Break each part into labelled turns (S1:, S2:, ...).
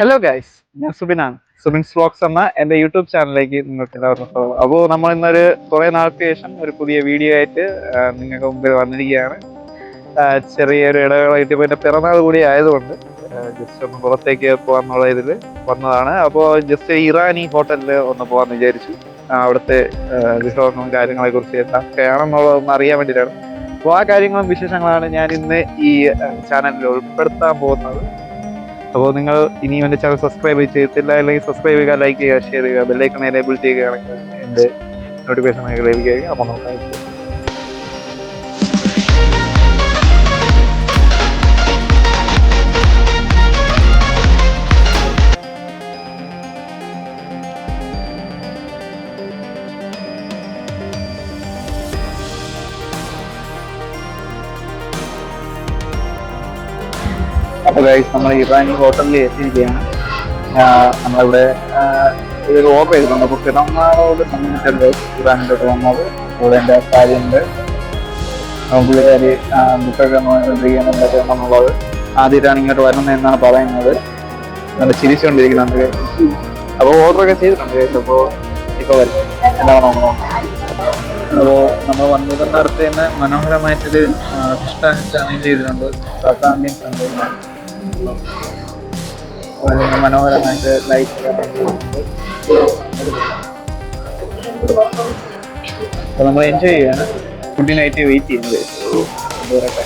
S1: Hello guys, ഞാൻ സുബിനാണ്. സുബിൻസ് vlogs എന്ന എൻ്റെ യൂട്യൂബ് ചാനലിലേക്ക് നിങ്ങൾക്ക് എല്ലാവർക്കും സ്വാഗതം. അപ്പോൾ നമ്മൾ ഇന്നൊരു കുറേ നാൾക്ക് ശേഷം ഒരു പുതിയ വീഡിയോ ആയിട്ട് നിങ്ങൾക്ക് മുമ്പിൽ വന്നിരിക്കുകയാണ്. ചെറിയൊരു ഇടവേളയിട്ട് ഇപ്പോൾ എൻ്റെ പിറന്നാൾ കൂടി ആയതുകൊണ്ട് ജസ്റ്റ് ഒന്ന് പുറത്തേക്ക് പോകാന്നുള്ള ഇതിൽ വന്നതാണ്. അപ്പോൾ ജസ്റ്റ് ഇറാനി ഹോട്ടലിൽ ഒന്ന് പോകാമെന്ന് വിചാരിച്ചു. അവിടുത്തെ വിഭവങ്ങളും കാര്യങ്ങളെക്കുറിച്ച് എന്തൊക്കെയാണെന്നുള്ളതൊന്ന് അറിയാൻ വേണ്ടിയിട്ടാണ്. അപ്പോൾ ആ കാര്യങ്ങളും വിശേഷങ്ങളാണ് ഞാൻ ഇന്ന് ഈ ചാനലിൽ ഉൾപ്പെടുത്താൻ പോകുന്നത്. അപ്പോൾ നിങ്ങൾ ഇനിയും എൻ്റെ ചാനൽ സബ്സ്ക്രൈബ് ചെയ്തിട്ടില്ല അല്ലെങ്കിൽ സബ്സ്ക്രൈബ് ചെയ്യുക, ലൈക്ക് ചെയ്യുക, ഷെയർ ചെയ്യുക, ബെല്ലൈക്കൺ എനേബിൾ ചെയ്യുകയാണെങ്കിൽ എൻ്റെ നോട്ടിഫിക്കേഷൻ ലഭിക്കുകയും. അപ്പോൾ നമുക്ക് അപ്പോൾ ഗൈസ്, നമ്മൾ ഇറാനി ഹോട്ടലിൽ എത്തിയിരിക്കുകയാണ്. നമ്മളിവിടെ ഒരു ഓർഡർ ചെയ്തിട്ടുണ്ട്. അപ്പോൾ പിറന്നാളോട് സംബന്ധിച്ചുള്ള ഇറാനിലോട്ട് വന്നത് ഇവിടെ എൻ്റെ കാര്യമുണ്ട്. പുള്ളിക്കാരി ബുക്കൊക്കെ എന്നുള്ളത് ആദ്യമായിട്ടാണ് ഇങ്ങോട്ട് വരുന്നത് എന്നാണ് പറയുന്നത്. നല്ല ചിരിച്ചുകൊണ്ടിരിക്കുന്നുണ്ട്. അപ്പോൾ ഓർഡറൊക്കെ ചെയ്തിട്ടുണ്ട് ഗൈസ്. അപ്പോൾ ഇപ്പോൾ വരും എന്താണ് നോക്കണം. അപ്പോൾ നമ്മൾ വന്നത് നേരത്തെ തന്നെ മനോഹരമായിട്ടൊരു ഫിഷ് ടാങ്ക് അറേഞ്ച് ചെയ്തിട്ടുണ്ട്. ആംബിയൻസ് ഉണ്ട്. മനോഹരമായിട്ട് ലൈറ്റ് അപ്പോൾ നമ്മൾ എൻജോയ് ചെയ്യാണ്. ഫുഡിനായിട്ട് വെയിറ്റ് ചെയ്യുന്നത് വരട്ടെ.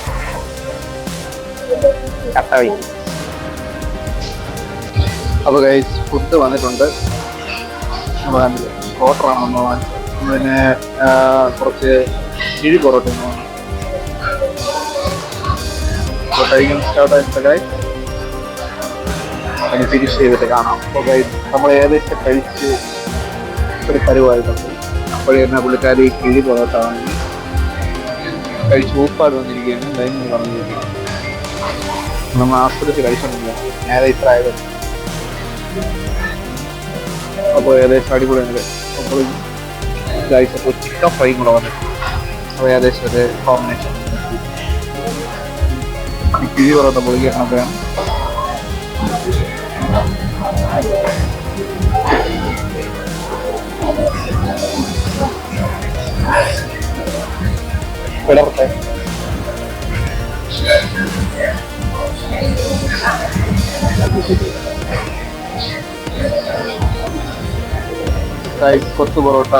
S1: കട്ട വെയിറ്റ്. അപ്പോൾ ഗൈസ്, ഫുഡ് വന്നിട്ടുണ്ട്. ഓർഡറാണ് നമ്മൾ വാങ്ങിച്ചത്. പിന്നെ കുറച്ച് കിഴി പൊറോട്ട കഴിക്കാൻ സ്റ്റാർട്ടായിട്ട് ഗൈസ്. അതിന് ഫിനിഷ് ചെയ്തിട്ട് കാണാം. അപ്പോൾ ഗൈസ്, നമ്മൾ ഏകദേശം കഴിച്ച് ഒരു പരുവായിട്ടുണ്ട്. അപ്പോഴേ തന്നെ പുള്ളിക്കാരി കിഴി പൊറോട്ട വാങ്ങി കഴിച്ച് ഊപ്പാട് വന്നിരിക്കുകയാണ്. ഡൈനിങ് പറഞ്ഞിരിക്കുകയാണ്. നമ്മൾ ആസ്വദിച്ച് കഴിച്ചുകൊണ്ടിരിക്കുകയാണ്. നേരെ ഇത്ര ആയത്. അപ്പോൾ ഏകദേശം അടിപൊളിയാണ്. അപ്പോൾ കഴിച്ചപ്പോൾ ചിക്കൻ ഫ്രൈയും കൂടെ വന്നിട്ടുണ്ട്. അപ്പോൾ ഏകദേശം ഒരു കോമ്പിനേഷൻ. കിഴി പൊറോട്ട പൊളിക്കാനൊക്കെയാണ്. വിടർത്തെ കൊത്തു പൊറോട്ട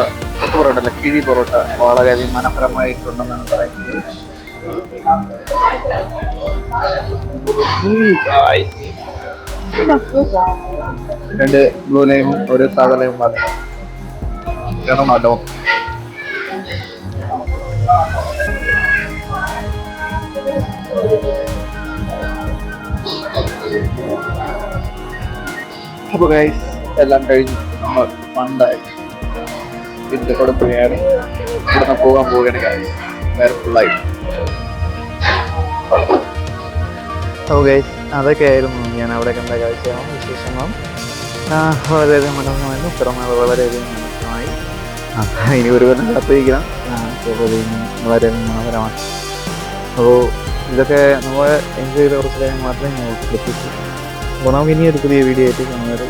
S1: അല്ല, കിഴി പൊറോട്ട വളരെയധികം മനോഹരമായിട്ടുണ്ടെന്നാണ് പറയുന്നത്. രണ്ട് ബ്ലൂ ലൈമും ഒരു സാധാ ലൈമും വേണം മാറ്റോ. അപ്പോൾ ഗൈസ്, എല്ലാം കഴിഞ്ഞ് നമ്മൾ ഫണ്ടായി ഇതിൻ്റെ കൂടെ പോവുകയാണ്. ഇവിടുന്ന് പോകാൻ പോവുകയാണ് ഗൈസ്. വേറെ ഫുള്ളായിട്ട്. ഓ ഗൈസ്, അതൊക്കെ ആയിരുന്നു ഞാൻ അവിടെ കണ്ട കാഴ്ചകളും വിശേഷങ്ങളും. വളരെയധികം മനോഹരമായിരുന്നു. പിറന്നാൾ വളരെയധികം മനോഹരമായി. ഇനി ഒരു കൊല്ലം കാത്തിരിക്കണം. വളരെയധികം മനോഹരമാണ്. അപ്പോൾ ഇതൊക്കെ നമ്മൾ എൻജോയ് ചെയ്ത കുറച്ച് കാര്യം മാത്രമേ ഞാൻ ഉൾപ്പെടുത്തിയിട്ടുള്ളൂ. അപ്പോൾ നമുക്ക് ഇനി ഒരു പുതിയ വീഡിയോ ആയിട്ട് കാണുന്നത്.